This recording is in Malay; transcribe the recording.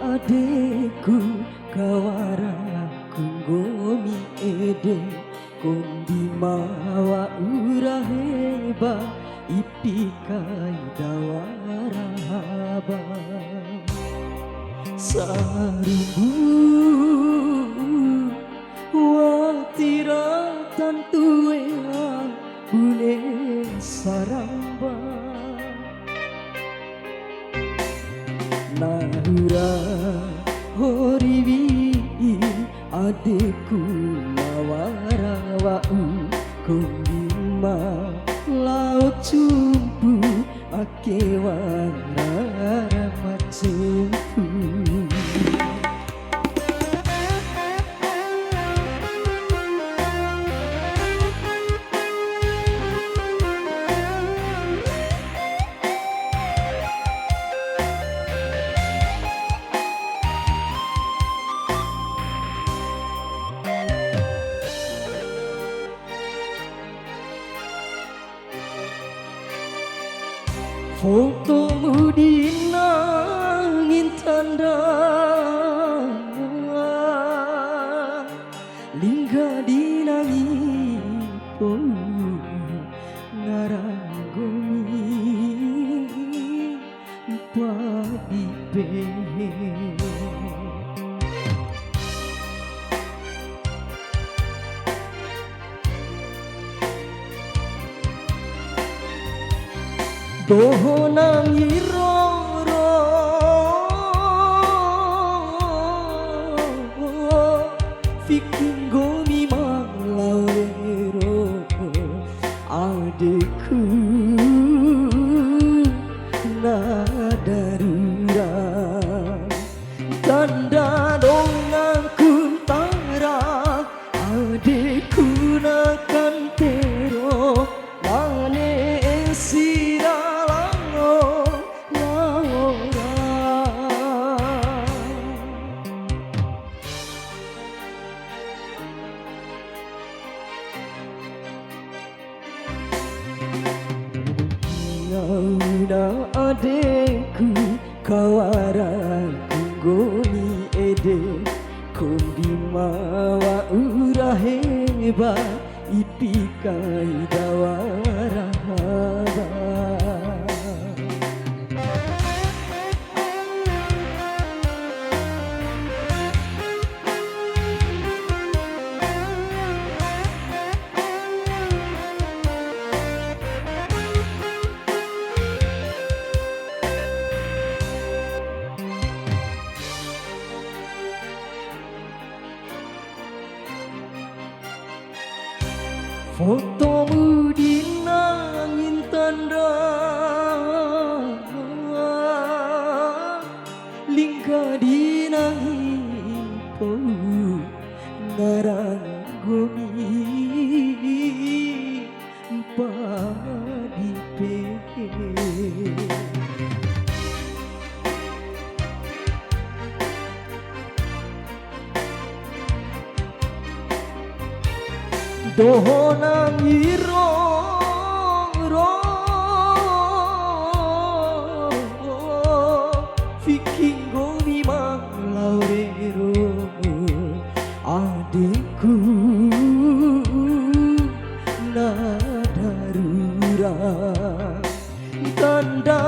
adekku kawara kunggomi ede kondi mawa uraheba ipikai dawaraba sarumbu watira tantuea bune saramba nahura horiwi adekku mawarawau kondima laut cumpu ake warara macempu fotomu dinangin tanda lingga dinangi po ngaranggomi padipe doho nangiroro fikinggomi malaurero adekku nadarura tanda dongangku tara adekku nakantero mane sira Yaudah adekku kawara kunggoni ede kondi mawa uraheba ipikai dawarahaba fotomu dinangin tanda lingga dinangi po ngaranggomi padipe doho nangiro fikinggomi malaurero adekku nadarura tanda